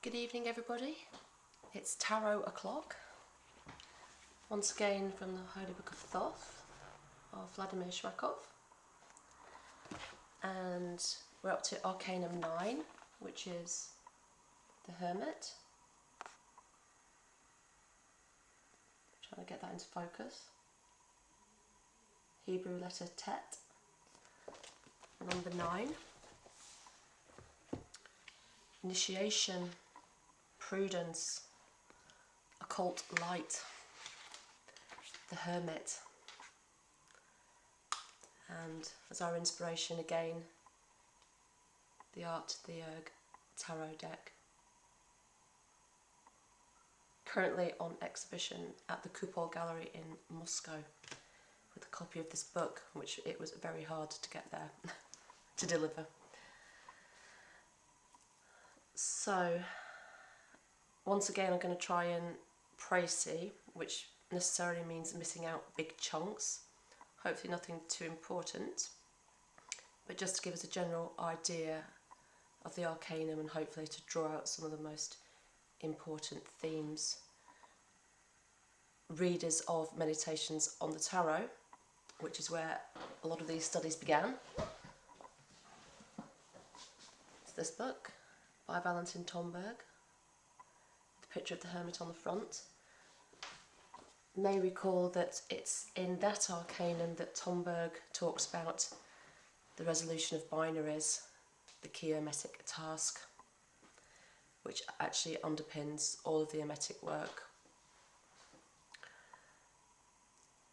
Good evening, everybody. It's tarot o'clock. Once again from the Holy Book of Thoth of Vladimir Shmakov. And we're up to Arcanum IX, which is the Hermit. Trying to get that into focus. Hebrew letter Tet. Number 9. Initiation, prudence, occult light, the Hermit, and as our inspiration again, the ArtTheurg tarot deck, currently on exhibition at the Kupol Gallery in Moscow with a copy of this book, which it was very hard to get there to deliver. So once again, I'm going to try and précis, which necessarily means missing out big chunks. Hopefully nothing too important, but just to give us a general idea of the Arcanum and hopefully to draw out some of the most important themes. Readers of Meditations on the Tarot, which is where a lot of these studies began. It's this book by Valentin Tomberg. Picture of the Hermit on the front. May recall that it's in that Arcanum that Tomberg talks about the resolution of binaries, the key hermetic task, which actually underpins all of the hermetic work.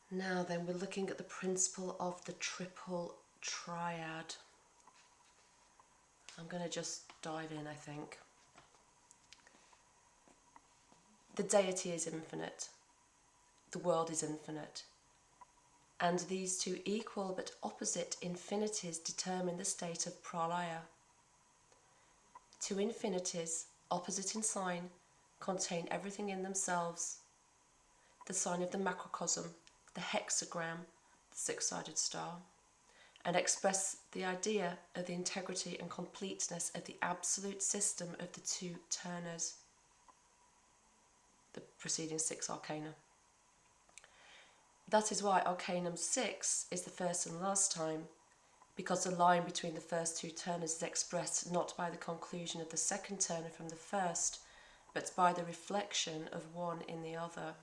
Now then, we're looking at the principle of the triple triad. I'm going to just dive in, I think. The deity is infinite, the world is infinite, and these two equal but opposite infinities determine the state of pralaya. Two infinities, opposite in sign, contain everything in themselves. The sign of the macrocosm, the hexagram, the six-sided star, and express the idea of the integrity and completeness of the absolute system of the two turners, the preceding 6 arcana. That is why Arcanum 6 is the first and last time, because the line between the first two turners is expressed not by the conclusion of the second turner from the first, but by the reflection of one in the other.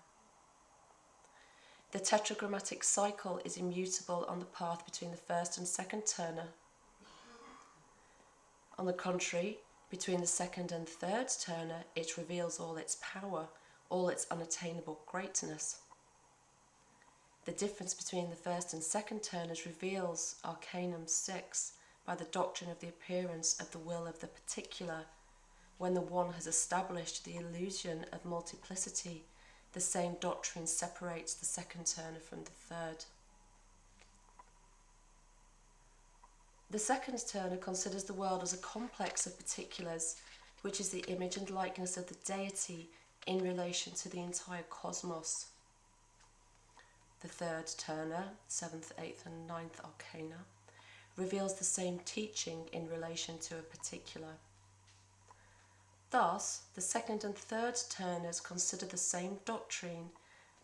The tetragrammatic cycle is immutable on the path between the first and second turner. On the contrary, between the second and third turner, it reveals all its power, all its unattainable greatness. The difference between the first and second turners reveals Arcanum 6 by the doctrine of the appearance of the will of the particular. When the one has established the illusion of multiplicity, the same doctrine separates the second turner from the third. The second turner considers the world as a complex of particulars, which is the image and likeness of the deity in relation to the entire cosmos. The third turner, 7th, 8th and 9th arcana, reveals the same teaching in relation to a particular. Thus, the second and third turners consider the same doctrine,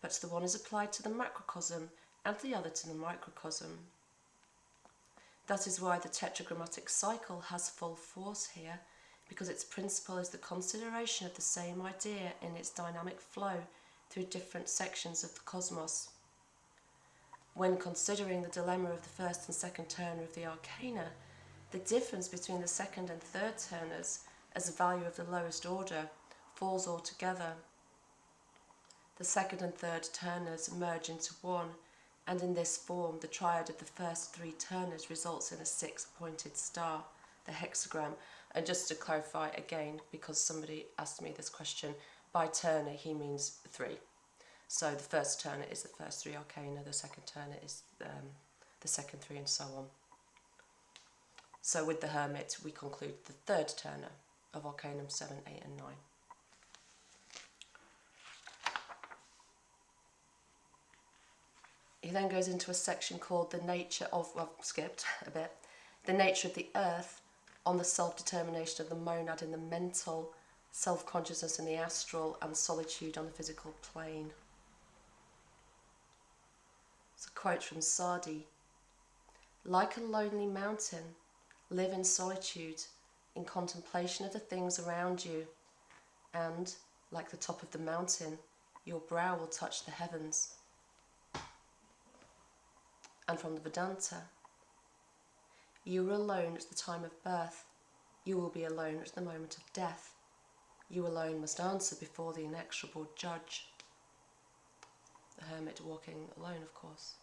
but the one is applied to the macrocosm and the other to the microcosm. That is why the tetragrammatic cycle has full force here, because its principle is the consideration of the same idea in its dynamic flow through different sections of the cosmos. When considering the dilemma of the first and second turner of the arcana, the difference between the second and third turners as a value of the lowest order falls altogether. The second and third turners merge into one, and in this form the triad of the first 3 turners results in a 6-pointed star, the hexagram. And just to clarify again, because somebody asked me this question, by turner he means 3. So the first turner is the first 3 arcana, the second turner is the second 3, and so on. So with the Hermit we conclude the third turner of Arcanum 7, 8 and 9. He then goes into a section called the nature of, well, skipped a bit, the nature of the earth on the self-determination of the monad in the mental self-consciousness in the astral, and solitude on the physical plane. It's a quote from Sadi. Like a lonely mountain, live in solitude, in contemplation of the things around you, and, like the top of the mountain, your brow will touch the heavens. And from the Vedanta, you were alone at the time of birth, you will be alone at the moment of death. You alone must answer before the inexorable judge. The hermit walking alone, of course.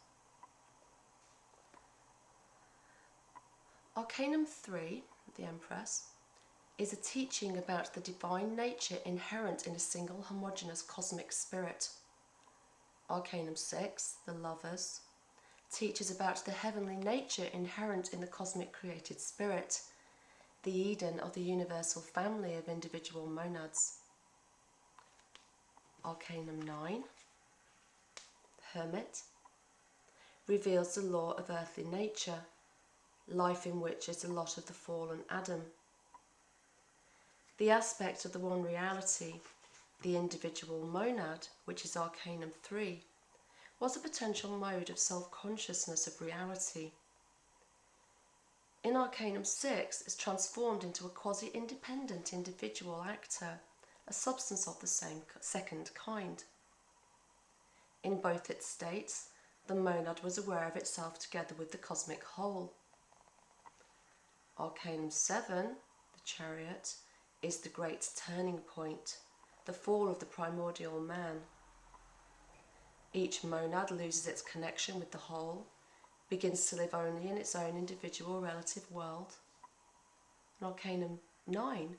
Arcanum III, the Empress, is a teaching about the divine nature inherent in a single homogeneous cosmic spirit. Arcanum VI, the Lovers, teaches about the heavenly nature inherent in the cosmic created spirit, the Eden of the universal family of individual monads. Arcanum IX, the Hermit, reveals the law of earthly nature, life in which is the lot of the fallen Adam. The aspect of the one reality, the individual monad, which is Arcanum III, was a potential mode of self-consciousness of reality. In Arcanum VI, is transformed into a quasi-independent individual actor, a substance of the same second kind. In both its states, the monad was aware of itself together with the cosmic whole. Arcanum VII, the Chariot, is the great turning point, the fall of the primordial man. Each monad loses its connection with the whole, begins to live only in its own individual relative world. And Arcanum IX,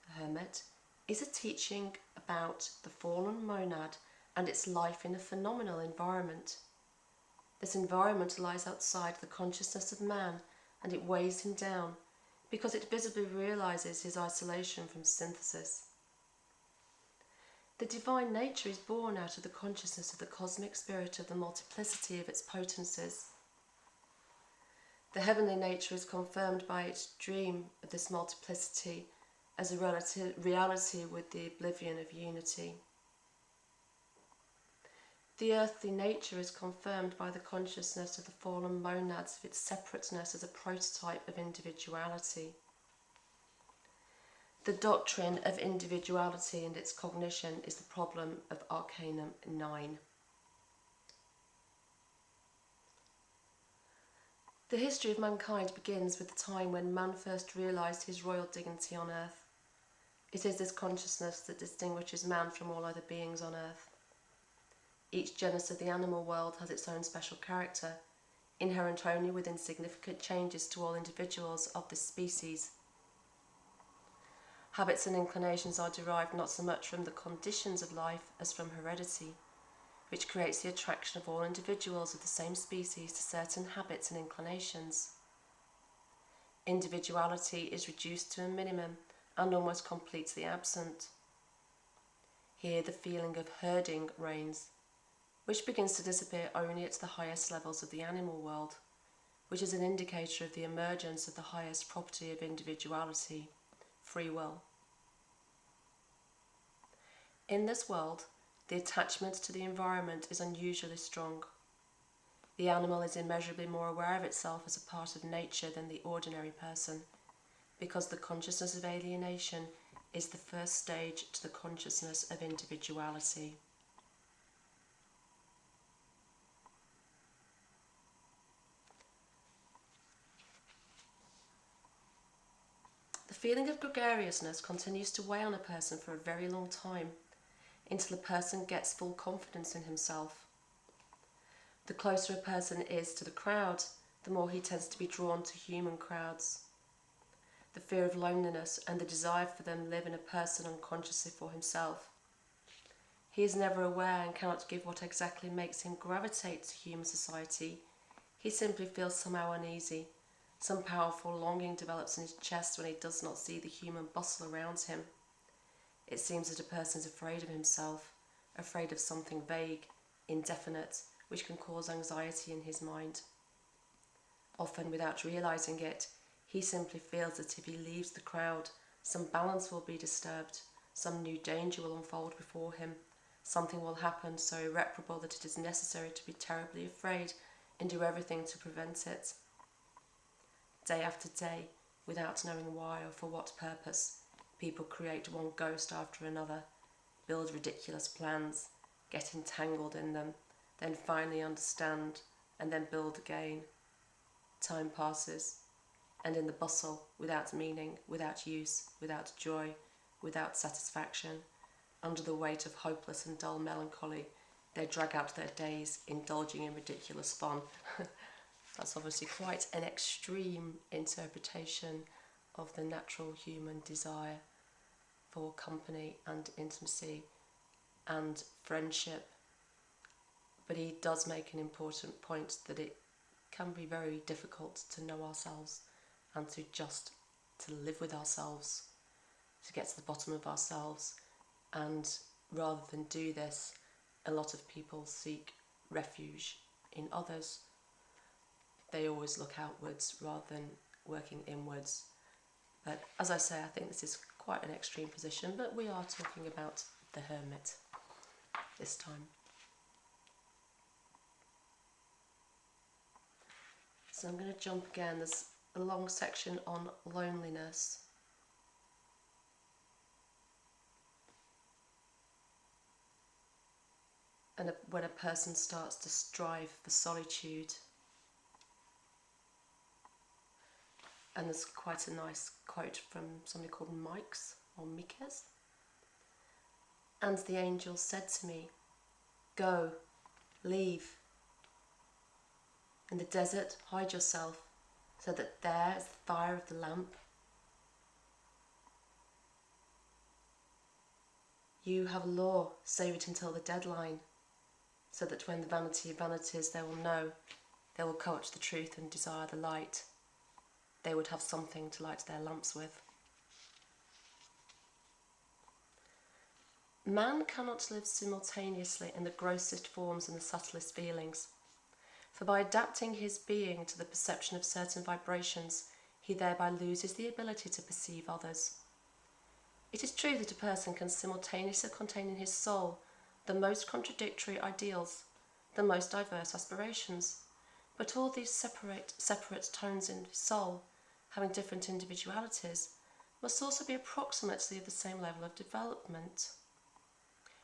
the Hermit, is a teaching about the fallen monad and its life in a phenomenal environment. This environment lies outside the consciousness of man, and it weighs him down because it visibly realizes his isolation from synthesis. The divine nature is born out of the consciousness of the cosmic spirit of the multiplicity of its potencies. The heavenly nature is confirmed by its dream of this multiplicity as a reality with the oblivion of unity. The earthly nature is confirmed by the consciousness of the fallen monads of its separateness as a prototype of individuality. The doctrine of individuality and its cognition is the problem of Arcanum IX. The history of mankind begins with the time when man first realised his royal dignity on earth. It is this consciousness that distinguishes man from all other beings on earth. Each genus of the animal world has its own special character, inherent only with insignificant changes to all individuals of this species. Habits and inclinations are derived not so much from the conditions of life as from heredity, which creates the attraction of all individuals of the same species to certain habits and inclinations. Individuality is reduced to a minimum and almost completely absent. Here the feeling of herding reigns, which begins to disappear only at the highest levels of the animal world, which is an indicator of the emergence of the highest property of individuality, free will. In this world, the attachment to the environment is unusually strong. The animal is immeasurably more aware of itself as a part of nature than the ordinary person, because the consciousness of alienation is the first stage to the consciousness of individuality. The feeling of gregariousness continues to weigh on a person for a very long time, until a person gets full confidence in himself. The closer a person is to the crowd, the more he tends to be drawn to human crowds. The fear of loneliness and the desire for them live in a person unconsciously for himself. He is never aware and cannot give what exactly makes him gravitate to human society. He simply feels somehow uneasy. Some powerful longing develops in his chest when he does not see the human bustle around him. It seems that a person is afraid of himself, afraid of something vague, indefinite, which can cause anxiety in his mind. Often, without realizing it, he simply feels that if he leaves the crowd, some balance will be disturbed, Some new danger will unfold before him. Something will happen so irreparable that it is necessary to be terribly afraid and do everything to prevent it. Day after day, without knowing why or for what purpose, people create one ghost after another, build ridiculous plans, get entangled in them, then finally understand, and then build again. Time passes, and in the bustle, without meaning, without use, without joy, without satisfaction, under the weight of hopeless and dull melancholy, they drag out their days, indulging in ridiculous fun. That's obviously quite an extreme interpretation of the natural human desire for company and intimacy and friendship. But he does make an important point that it can be very difficult to know ourselves and to live with ourselves, to get to the bottom of ourselves. And rather than do this, a lot of people seek refuge in others. They always look outwards rather than working inwards. But as I say, I think this is quite an extreme position, but we are talking about the Hermit this time. So I'm going to jump again. There's a long section on loneliness. And when a person starts to strive for solitude. And there's quite a nice quote from somebody called Mikes or Mikes. And the angel said to me, "Go, leave. In the desert, hide yourself, so that there is the fire of the lamp. You have a law, save it until the deadline, so that when the vanity of vanities they will know, they will covet the truth and desire the light. They would have something to light their lamps with." Man cannot live simultaneously in the grossest forms and the subtlest feelings, for by adapting his being to the perception of certain vibrations, he thereby loses the ability to perceive others. It is true that a person can simultaneously contain in his soul the most contradictory ideals, the most diverse aspirations, but all these separate tones in his soul, having different individualities, must also be approximately of the same level of development.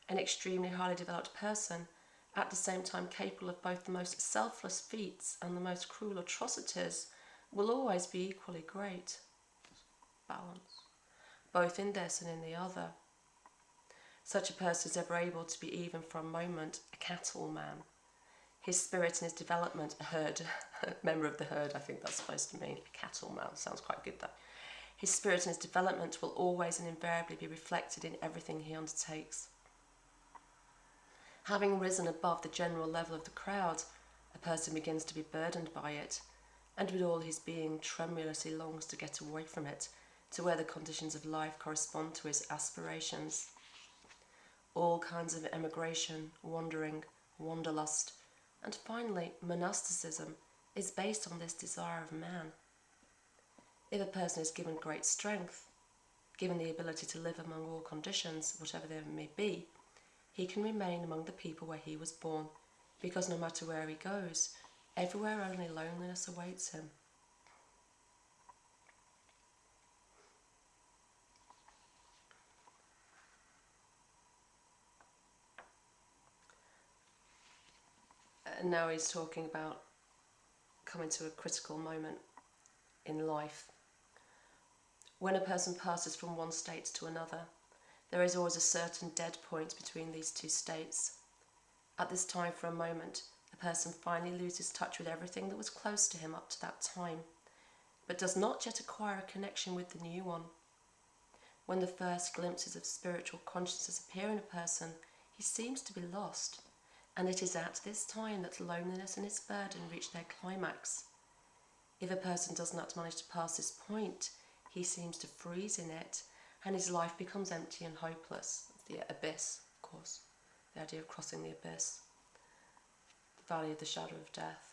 An extremely highly developed person, at the same time capable of both the most selfless feats and the most cruel atrocities, will always be equally great. Balance, both in this and in the other. Such a person is ever able to be, even for a moment, a cattleman. His spirit and his development, a herd, member of the herd, I think that's supposed to mean a cattleman. Sounds quite good, though. His spirit and his development will always and invariably be reflected in everything he undertakes. Having risen above the general level of the crowd, a person begins to be burdened by it, and with all his being tremulously longs to get away from it, to where the conditions of life correspond to his aspirations. All kinds of emigration, wandering, wanderlust, and finally monasticism is based on this desire of man. If a person is given great strength, given the ability to live among all conditions, whatever they may be, he can remain among the people where he was born, because no matter where he goes, everywhere only loneliness awaits him. And now he's talking about coming to a critical moment in life. When a person passes from one state to another, there is always a certain dead point between these two states. At this time, for a moment, a person finally loses touch with everything that was close to him up to that time, but does not yet acquire a connection with the new one. When the first glimpses of spiritual consciousness appear in a person, he seems to be lost, and it is at this time that loneliness and its burden reach their climax. If a person does not manage to pass this point, he seems to freeze in it, and his life becomes empty and hopeless. The abyss, of course, the idea of crossing the abyss, the valley of the shadow of death,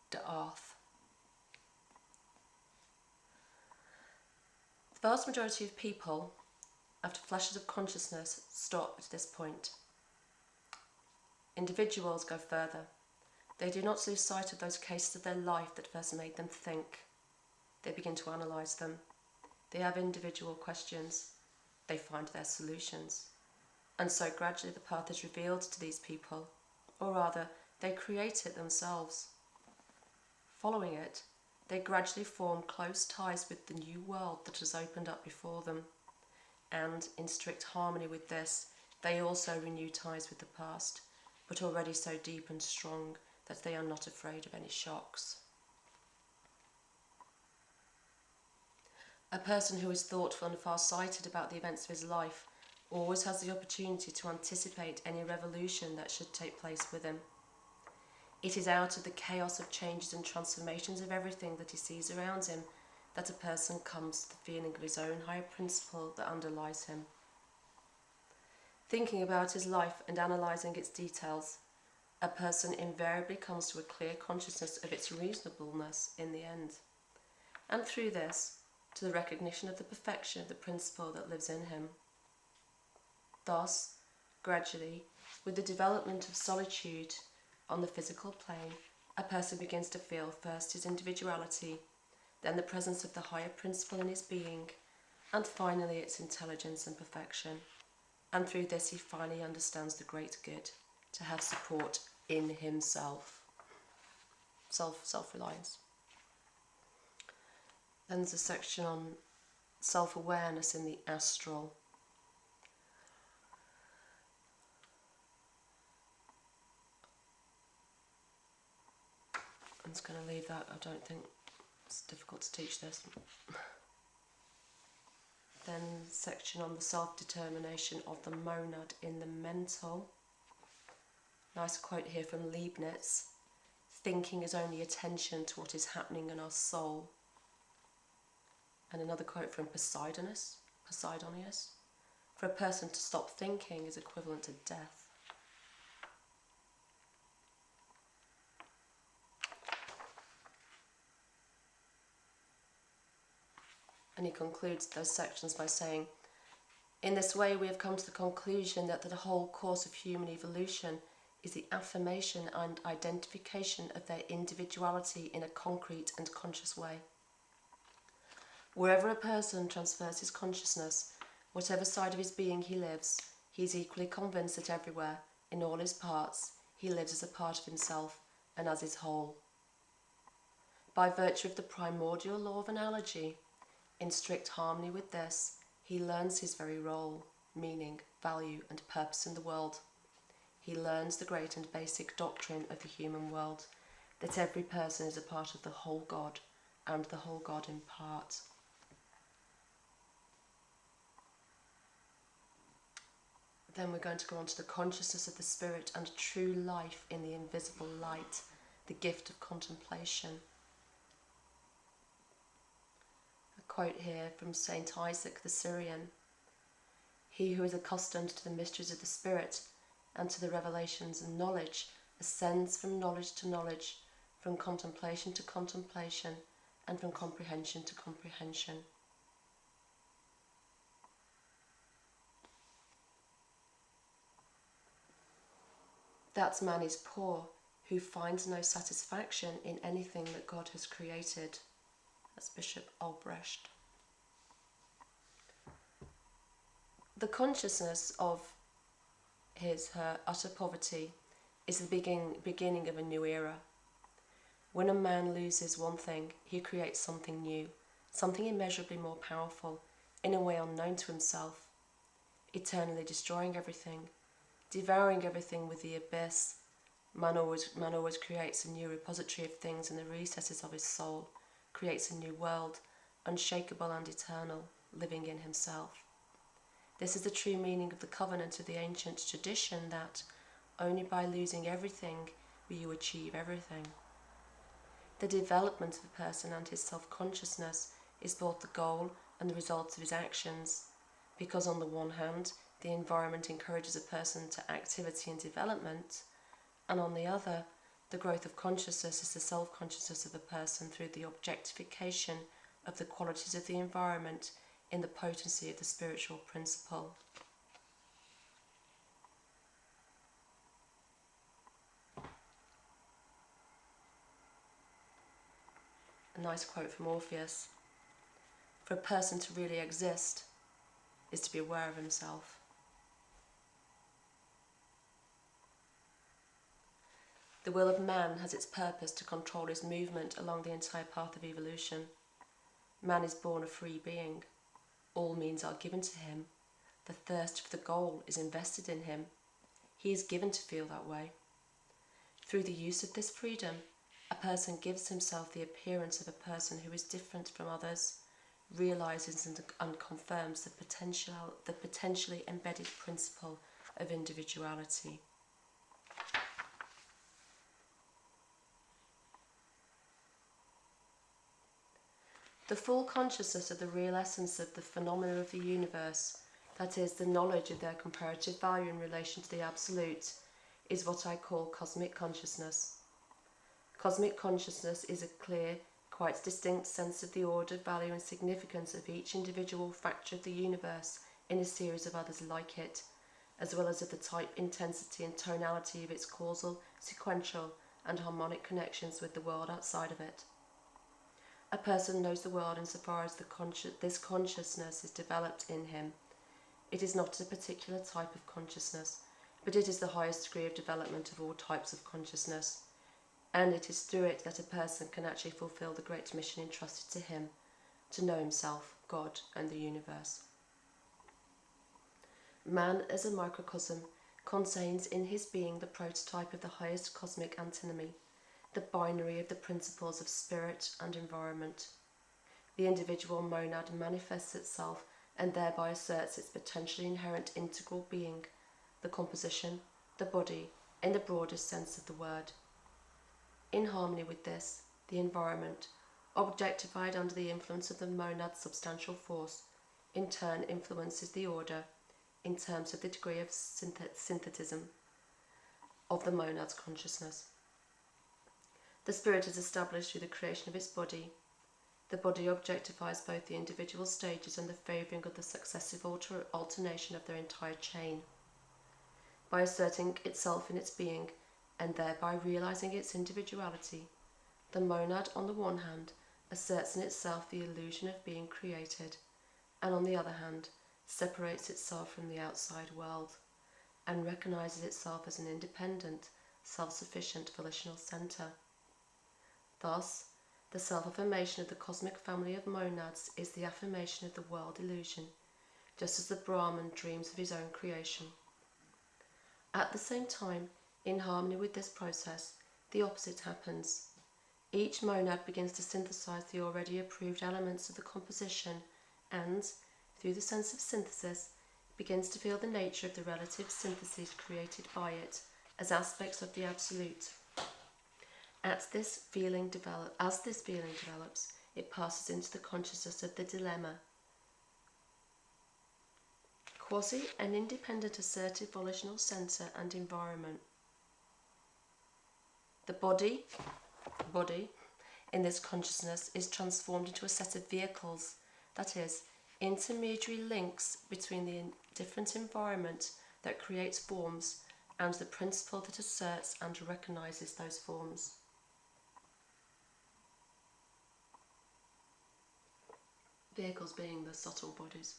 the earth. The vast majority of people, after flashes of consciousness, stop at this point. Individuals go further. They do not lose sight of those cases of their life that first made them think. They begin to analyse them. They have individual questions. They find their solutions. And so gradually the path is revealed to these people, or rather, they create it themselves. Following it, they gradually form close ties with the new world that has opened up before them. And in strict harmony with this, they also renew ties with the past, but already so deep and strong that they are not afraid of any shocks. A person who is thoughtful and far-sighted about the events of his life always has the opportunity to anticipate any revolution that should take place with him. It is out of the chaos of changes and transformations of everything that he sees around him that a person comes to the feeling of his own higher principle that underlies him. Thinking about his life and analysing its details, a person invariably comes to a clear consciousness of its reasonableness in the end, and through this, to the recognition of the perfection of the principle that lives in him. Thus, gradually, with the development of solitude on the physical plane, a person begins to feel first his individuality, then the presence of the higher principle in his being, and finally its intelligence and perfection. And through this he finally understands the great good, to have support in himself. Self-reliance. Then there's a section on self-awareness in the astral. I'm just going to leave that. I don't think it's difficult to teach this. Then section on the self-determination of the monad in the mental. Nice quote here from Leibniz. Thinking is only attention to what is happening in our soul. And another quote from Poseidonius. For a person to stop thinking is equivalent to death. And he concludes those sections by saying, in this way we have come to the conclusion that the whole course of human evolution is the affirmation and identification of their individuality in a concrete and conscious way. Wherever a person transfers his consciousness, whatever side of his being he lives, he is equally convinced that everywhere, in all his parts, he lives as a part of himself and as his whole. By virtue of the primordial law of analogy, in strict harmony with this, he learns his very role, meaning, value and purpose in the world. He learns the great and basic doctrine of the human world, that every person is a part of the whole God, and the whole God in part. Then we're going to go on to the consciousness of the spirit and true life in the invisible light, the gift of contemplation. Quote here from Saint Isaac the Syrian. He who is accustomed to the mysteries of the Spirit and to the revelations and knowledge ascends from knowledge to knowledge, from contemplation to contemplation, and from comprehension to comprehension. That man is poor who finds no satisfaction in anything that God has created. That's Bishop Albrecht. The consciousness of her utter poverty is the beginning of a new era. When a man loses one thing, he creates something new, something immeasurably more powerful, in a way unknown to himself, eternally destroying everything, devouring everything with the abyss. Man always creates a new repository of things in the recesses of his soul, creates a new world, unshakable and eternal, living in himself. This is the true meaning of the covenant of the ancient tradition that only by losing everything will you achieve everything. The development of a person and his self-consciousness is both the goal and the result of his actions, because on the one hand, the environment encourages a person to activity and development, and on the other, the growth of consciousness is the self-consciousness of a person through the objectification of the qualities of the environment in the potency of the spiritual principle. A nice quote from Orpheus: "For a person to really exist is to be aware of himself." The will of man has its purpose to control his movement along the entire path of evolution. Man is born a free being. All means are given to him. The thirst for the goal is invested in him. He is given to feel that way. Through the use of this freedom, a person gives himself the appearance of a person who is different from others, realizes and confirms the potentially embedded principle of individuality. The full consciousness of the real essence of the phenomena of the universe, that is, the knowledge of their comparative value in relation to the Absolute, is what I call cosmic consciousness. Cosmic consciousness is a clear, quite distinct sense of the order, value and significance of each individual factor of the universe in a series of others like it, as well as of the type, intensity and tonality of its causal, sequential and harmonic connections with the world outside of it. A person knows the world insofar as this consciousness is developed in him. It is not a particular type of consciousness, but it is the highest degree of development of all types of consciousness, and it is through it that a person can actually fulfill the great mission entrusted to him, to know himself, God, and the universe. Man, as a microcosm, contains in his being the prototype of the highest cosmic antinomy, the binary of the principles of spirit and environment. The individual monad manifests itself and thereby asserts its potentially inherent integral being, the composition, the body, in the broadest sense of the word. In harmony with this, the environment, objectified under the influence of the monad's substantial force, in turn influences the order, in terms of the degree of synthetism of the monad's consciousness. The spirit is established through the creation of its body. The body objectifies both the individual stages and the favouring of the successive alternation of their entire chain. By asserting itself in its being, and thereby realising its individuality, the monad, on the one hand, asserts in itself the illusion of being created, and on the other hand, separates itself from the outside world, and recognises itself as an independent, self-sufficient volitional centre. Thus, the self-affirmation of the cosmic family of monads is the affirmation of the world illusion, just as the Brahman dreams of his own creation. At the same time, in harmony with this process, the opposite happens. Each monad begins to synthesize the already approved elements of the composition and, through the sense of synthesis, begins to feel the nature of the relative syntheses created by it as aspects of the Absolute. As this feeling develops, it passes into the consciousness of the dilemma. Quasi an independent assertive volitional centre and environment. The body, in this consciousness is transformed into a set of vehicles, that is, intermediary links between the different environment that creates forms and the principle that asserts and recognises those forms. Vehicles being the subtle bodies.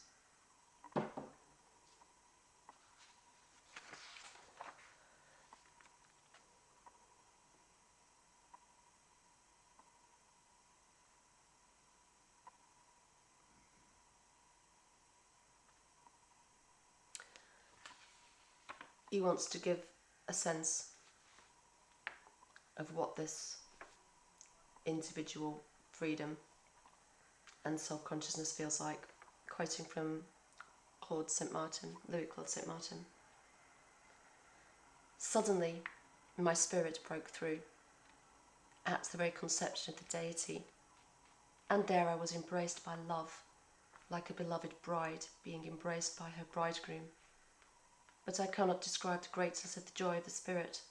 He wants to give a sense of what this individual freedom and self-consciousness feels like, quoting from Louis Claude Saint Martin. Suddenly, my spirit broke through at the very conception of the deity, and there I was embraced by love, like a beloved bride being embraced by her bridegroom. But I cannot describe the greatness of the joy of the spirit.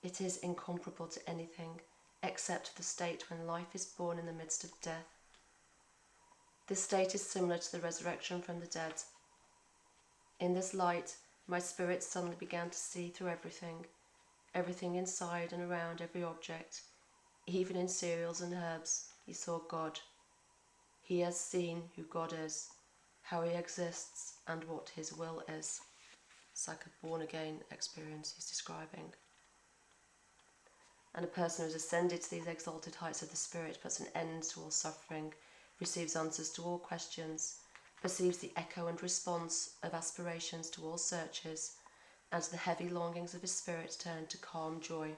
It is incomparable to anything except the state when life is born in the midst of death. This state is similar to the resurrection from the dead. In this light, my spirit suddenly began to see through everything inside and around every object. Even in cereals and herbs, he saw God. He has seen who God is, how he exists, and what his will is. It's like a born-again experience he's describing. And a person who has ascended to these exalted heights of the spirit puts an end to all suffering, receives answers to all questions, perceives the echo and response of aspirations to all searches, and the heavy longings of his spirit turn to calm joy.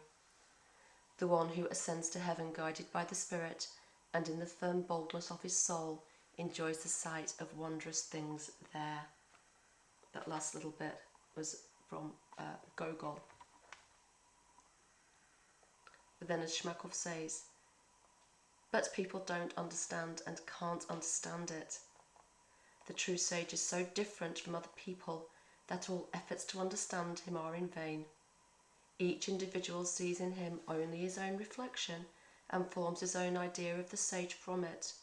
The one who ascends to heaven guided by the Spirit, and in the firm boldness of his soul, enjoys the sight of wondrous things there. That last little bit was from Gogol. But then, as Shmakov says, but people don't understand and can't understand it. The true sage is so different from other people that all efforts to understand him are in vain. Each individual sees in him only his own reflection and forms his own idea of the sage from it.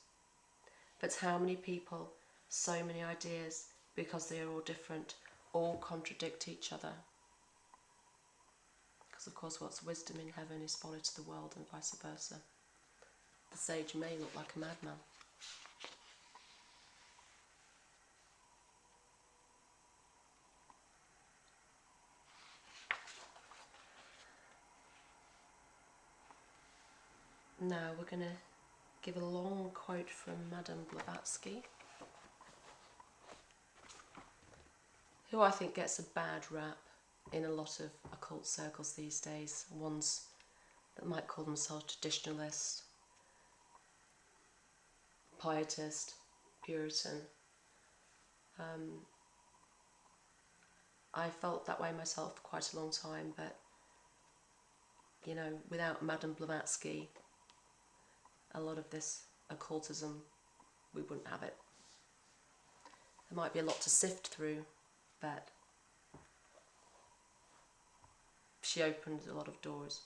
But how many people, so many ideas, because they are all different, all contradict each other. Because of course what's wisdom in heaven is folly to the world and vice versa. The sage may look like a madman. Now we're going to give a long quote from Madame Blavatsky, who I think gets a bad rap in a lot of occult circles these days, ones that might call themselves traditionalist, pietist, Puritan. I felt that way myself for quite a long time, but you know, without Madame Blavatsky, a lot of this occultism, we wouldn't have it. There might be a lot to sift through, but she opened a lot of doors.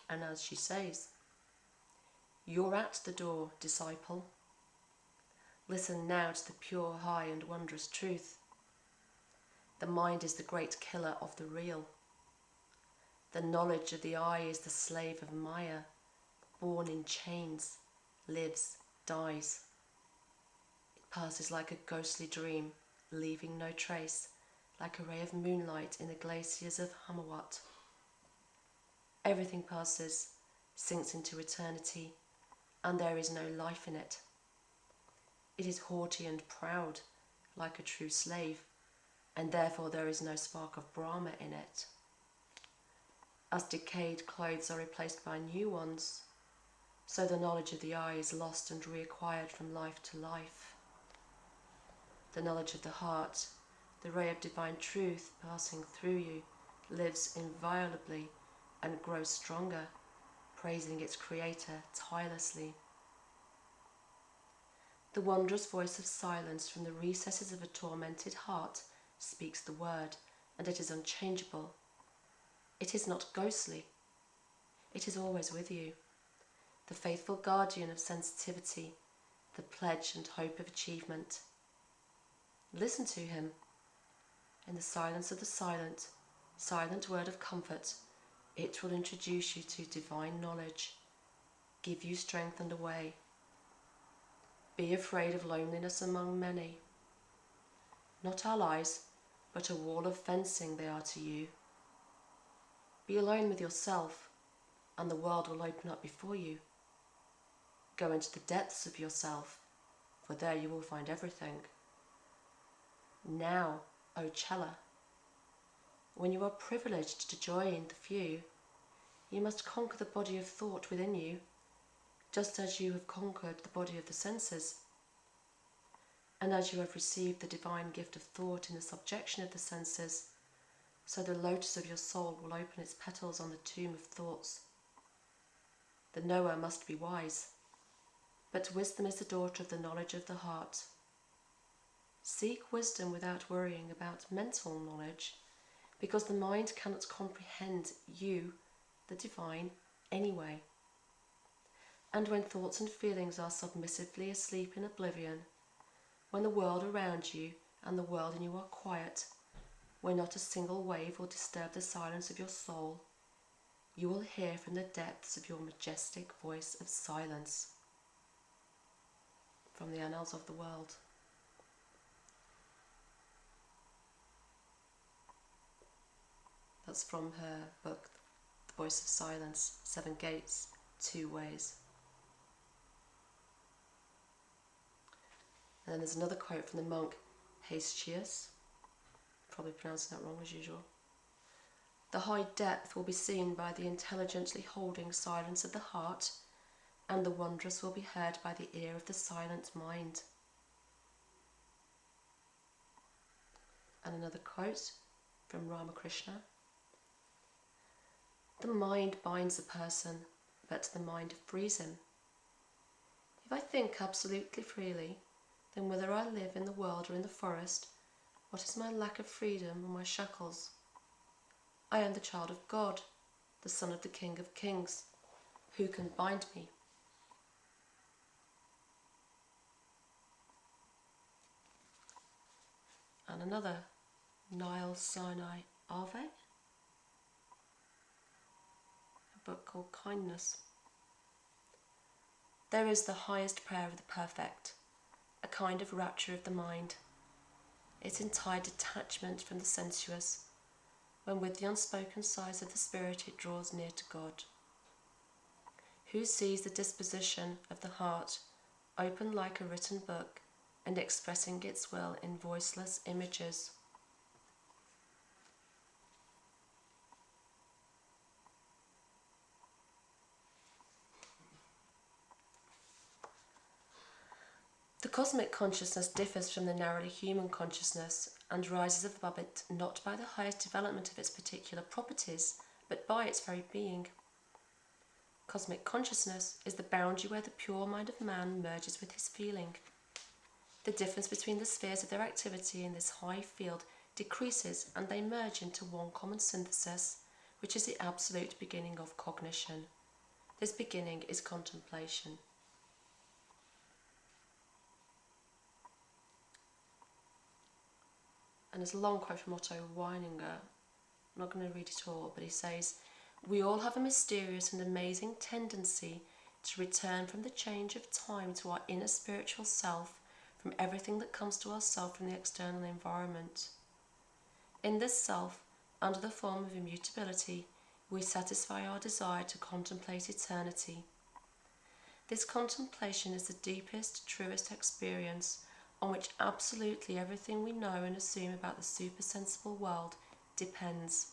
And as she says, you're at the door, disciple. Listen now to the pure, high and wondrous truth. The mind is the great killer of the real. The knowledge of the eye is the slave of Maya, born in chains, lives, dies. It passes like a ghostly dream, leaving no trace, like a ray of moonlight in the glaciers of Hamawat. Everything passes, sinks into eternity, and there is no life in it. It is haughty and proud, like a true slave, and therefore there is no spark of Brahma in it. As decayed clothes are replaced by new ones, so the knowledge of the eye is lost and reacquired from life to life. The knowledge of the heart, the ray of divine truth passing through you, lives inviolably and grows stronger, praising its creator tirelessly. The wondrous voice of silence from the recesses of a tormented heart speaks the word, and it is unchangeable. It is not ghostly. It is always with you, the faithful guardian of sensitivity, the pledge and hope of achievement. Listen to him. In the silence of the silent word of comfort, it will introduce you to divine knowledge, give you strength and a way. Be afraid of loneliness among many. Not allies, but a wall of fencing they are to you. Be alone with yourself, and the world will open up before you. Go into the depths of yourself, for there you will find everything. Now, O Chela, when you are privileged to join the few, you must conquer the body of thought within you, just as you have conquered the body of the senses. And as you have received the divine gift of thought in the subjection of the senses, so the lotus of your soul will open its petals on the tomb of thoughts. The knower must be wise, but wisdom is the daughter of the knowledge of the heart. Seek wisdom without worrying about mental knowledge, because the mind cannot comprehend you, the divine, anyway. And when thoughts and feelings are submissively asleep in oblivion, when the world around you and the world in you are quiet, when not a single wave will disturb the silence of your soul, you will hear from the depths of your majestic voice of silence. From the Annals of the World. That's from her book, The Voice of Silence, 7 Gates, 2 Ways. And then there's another quote from the monk Hestius, probably pronouncing that wrong as usual. The high depth will be seen by the intelligently holding silence of the heart, and the wondrous will be heard by the ear of the silent mind. And another quote from Ramakrishna. The mind binds a person, but the mind frees him. If I think absolutely freely, then whether I live in the world or in the forest, what is my lack of freedom or my shackles? I am the child of God, the son of the King of Kings. Who can bind me? And another, Nile Sinai Ave, a book called Kindness. There is the highest prayer of the perfect, a kind of rapture of the mind, its entire detachment from the sensuous, when with the unspoken sighs of the spirit it draws near to God. Who sees the disposition of the heart open like a written book and expressing its will in voiceless images? The cosmic consciousness differs from the narrowly human consciousness and rises above it not by the highest development of its particular properties, but by its very being. Cosmic consciousness is the boundary where the pure mind of man merges with his feeling. The difference between the spheres of their activity in this high field decreases and they merge into one common synthesis, which is the absolute beginning of cognition. This beginning is contemplation. And there's a long quote from Otto Weininger. I'm not going to read it all, but he says, "We all have a mysterious and amazing tendency to return from the change of time to our inner spiritual self, from everything that comes to ourselves from the external environment. In this self, under the form of immutability, we satisfy our desire to contemplate eternity. This contemplation is the deepest, truest experience on which absolutely everything we know and assume about the supersensible world depends.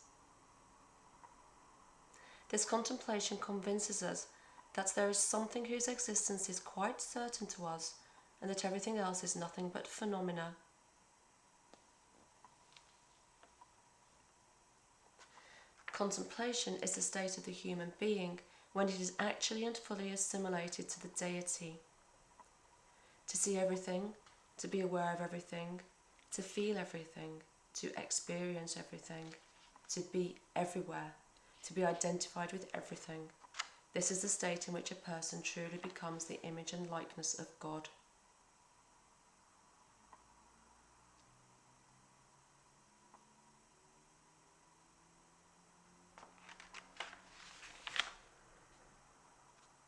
This contemplation convinces us that there is something whose existence is quite certain to us and that everything else is nothing but phenomena. Contemplation is the state of the human being when it is actually and fully assimilated to the deity. To see everything, to be aware of everything, to feel everything, to experience everything, to be everywhere, to be identified with everything. This is the state in which a person truly becomes the image and likeness of God.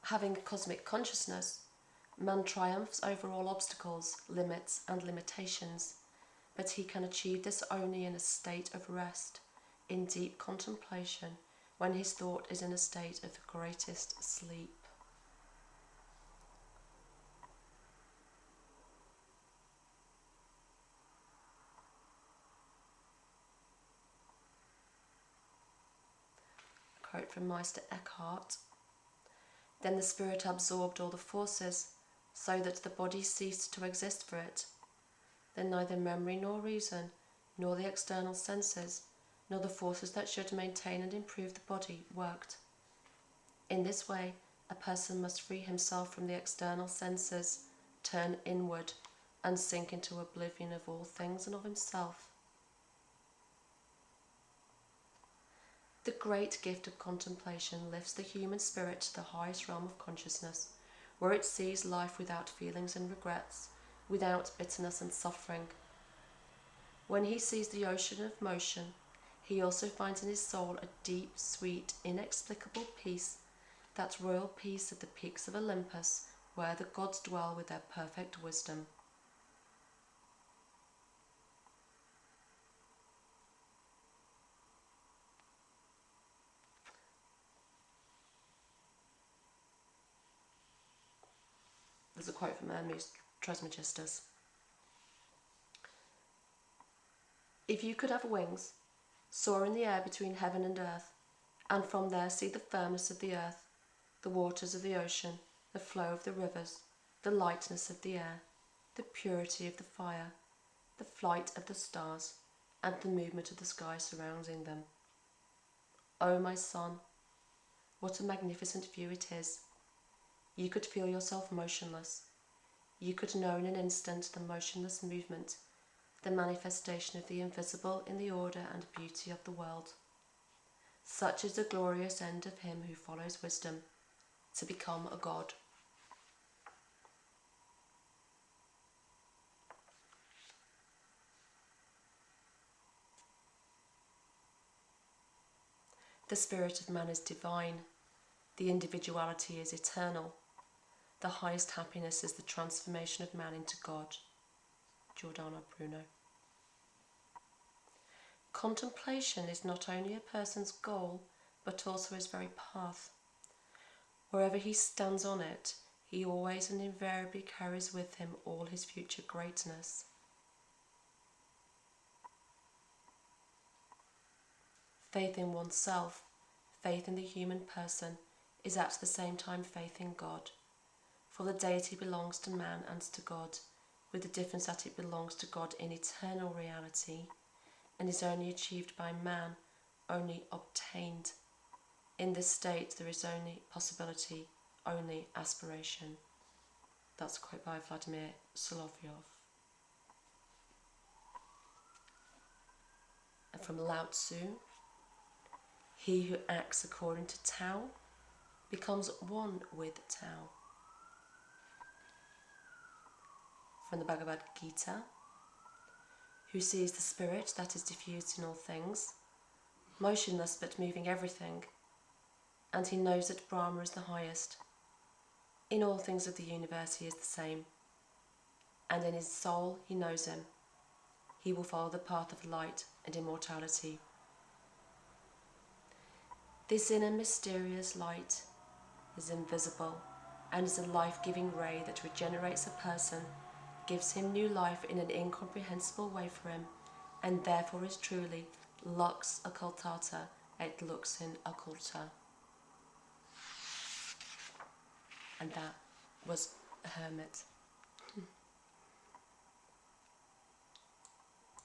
Having cosmic consciousness, man triumphs over all obstacles, limits, and limitations, but he can achieve this only in a state of rest, in deep contemplation, when his thought is in a state of the greatest sleep. A quote from Meister Eckhart. Then the spirit absorbed all the forces, so that the body ceased to exist for it. Then neither memory nor reason, nor the external senses, nor the forces that should maintain and improve the body worked. In this way, a person must free himself from the external senses, turn inward, and sink into oblivion of all things and of himself. The great gift of contemplation lifts the human spirit to the highest realm of consciousness where it sees life without feelings and regrets, without bitterness and suffering. When he sees the ocean of motion, he also finds in his soul a deep, sweet, inexplicable peace, that royal peace at the peaks of Olympus, where the gods dwell with their perfect wisdom. There's a quote from Hermes Trismegistus. If you could have wings, soar in the air between heaven and earth, and from there see the firmness of the earth, the waters of the ocean, the flow of the rivers, the lightness of the air, the purity of the fire, the flight of the stars, and the movement of the sky surrounding them. O my son, what a magnificent view it is! You could feel yourself motionless. You could know in an instant the motionless movement, the manifestation of the invisible in the order and beauty of the world. Such is the glorious end of him who follows wisdom, to become a god. The spirit of man is divine. The individuality is eternal. The highest happiness is the transformation of man into God. Giordano Bruno. Contemplation is not only a person's goal, but also his very path. Wherever he stands on it, he always and invariably carries with him all his future greatness. Faith in oneself, faith in the human person, is at the same time faith in God. For the deity belongs to man and to God, with the difference that it belongs to God in eternal reality, and is only achieved by man, only obtained. In this state there is only possibility, only aspiration. That's a quote by Vladimir Shmakov. And from Lao Tzu, he who acts according to Tao becomes one with Tao. From the Bhagavad Gita, who sees the spirit that is diffused in all things, motionless but moving everything, and he knows that Brahma is the highest. In all things of the universe he is the same, and in his soul he knows him. He will follow the path of light and immortality. This inner mysterious light is invisible and is a life-giving ray that regenerates a person, gives him new life in an incomprehensible way for him, and therefore is truly lux occultata et lux in occulta. And that was Hermit.